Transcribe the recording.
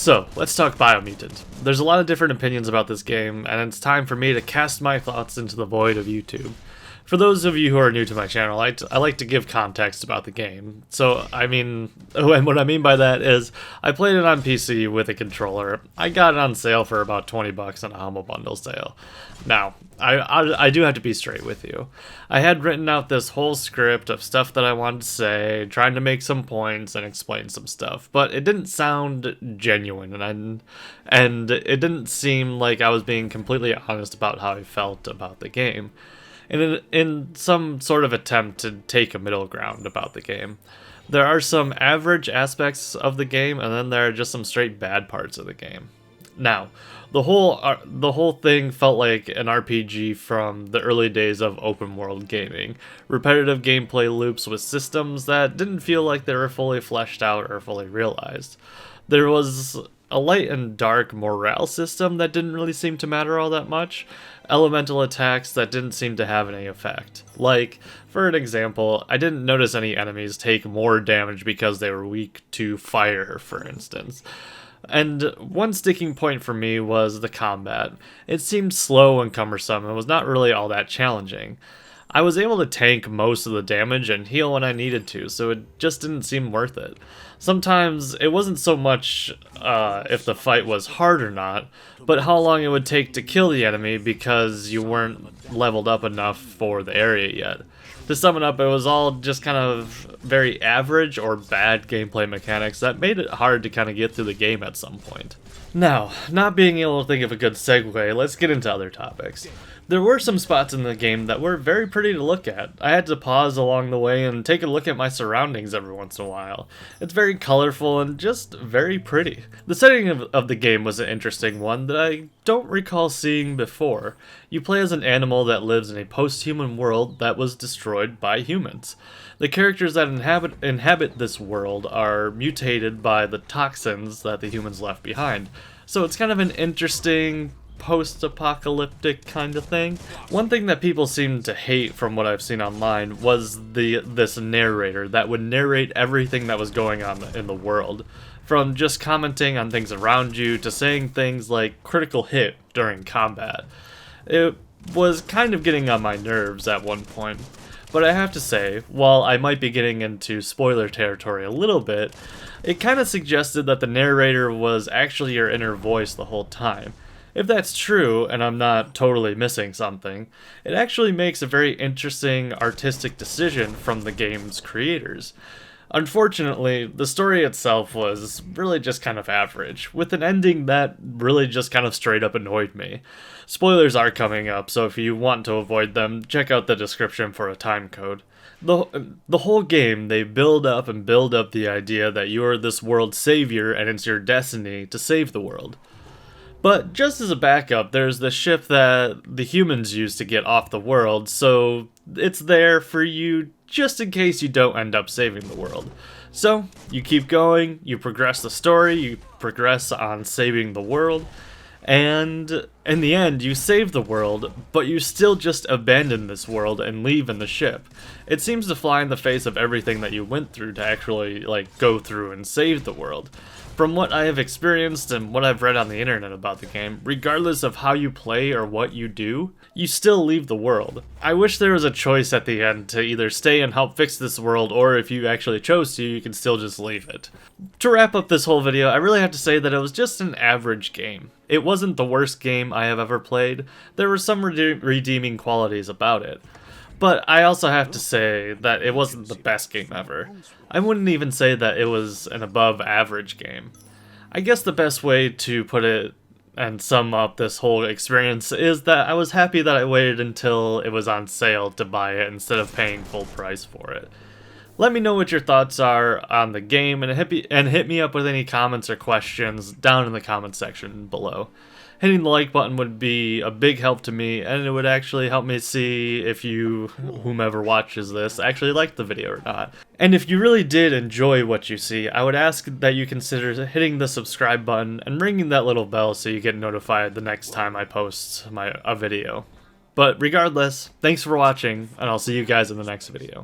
So, let's talk Biomutant. There's a lot of different opinions about this game, and it's time for me to cast my thoughts into the void of YouTube. For those of you who are new to my channel, I like to give context about the game. So, and what I mean by that is, I played it on PC with a controller. I got it on sale for about 20 bucks on a Humble Bundle sale. Now, I do have to be straight with you. I had written out this whole script of stuff that I wanted to say, trying to make some points and explain some stuff, but it didn't sound genuine, and it didn't seem like I was being completely honest about how I felt about the game. In some sort of attempt to take a middle ground about the game. There are some average aspects of the game, and then there are just some straight bad parts of the game. Now, the whole thing felt like an RPG from the early days of open world gaming. Repetitive gameplay loops with systems that didn't feel like they were fully fleshed out or fully realized. There was a light and dark morale system that didn't really seem to matter all that much. Elemental attacks that didn't seem to have any effect. Like, for an example, I didn't notice any enemies take more damage because they were weak to fire, for instance. And one sticking point for me was the combat. It seemed slow and cumbersome and was not really all that challenging. I was able to tank most of the damage and heal when I needed to, so it just didn't seem worth it. Sometimes it wasn't so much if the fight was hard or not, but how long it would take to kill the enemy because you weren't leveled up enough for the area yet. To sum it up, it was all just kind of very average or bad gameplay mechanics that made it hard to kind of get through the game at some point. Now, not being able to think of a good segue, let's get into other topics. There were some spots in the game that were very pretty to look at. I had to pause along the way and take a look at my surroundings every once in a while. It's very colorful and just very pretty. The setting of the game was an interesting one that I don't recall seeing before. You play as an animal that lives in a post-human world that was destroyed by humans. The characters that inhabit this world are mutated by the toxins that the humans left behind. So it's kind of an interesting post-apocalyptic kind of thing. One thing that people seem to hate from what I've seen online was this narrator that would narrate everything that was going on in the world. From just commenting on things around you to saying things like critical hit during combat. It was kind of getting on my nerves at one point. But I have to say, while I might be getting into spoiler territory a little bit, it kind of suggested that the narrator was actually your inner voice the whole time. If that's true, and I'm not totally missing something, it actually makes a very interesting artistic decision from the game's creators. Unfortunately, the story itself was really just kind of average, with an ending that really just kind of straight up annoyed me. Spoilers are coming up, so if you want to avoid them, check out the description for a time code. The whole game, they build up the idea that you are this world's savior and it's your destiny to save the world. But just as a backup, there's the ship that the humans use to get off the world, so it's there for you just in case you don't end up saving the world. So, you keep going, you progress the story, you progress on saving the world, and in the end, you save the world, but you still just abandon this world and leave in the ship. It seems to fly in the face of everything that you went through to actually, go through and save the world. From what I have experienced and what I've read on the internet about the game, regardless of how you play or what you do, you still leave the world. I wish there was a choice at the end to either stay and help fix this world, or if you actually chose to, you can still just leave it. To wrap up this whole video, I really have to say that it was just an average game. It wasn't the worst game I have ever played. There were some redeeming qualities about it. But I also have to say that it wasn't the best game ever. I wouldn't even say that it was an above average game. I guess the best way to put it and sum up this whole experience is that I was happy that I waited until it was on sale to buy it instead of paying full price for it. Let me know what your thoughts are on the game and hit me up with any comments or questions down in the comments section below. Hitting the like button would be a big help to me, and it would actually help me see if you, whomever watches this, actually liked the video or not. And if you really did enjoy what you see, I would ask that you consider hitting the subscribe button and ringing that little bell so you get notified the next time I post a video. But regardless, thanks for watching, and I'll see you guys in the next video.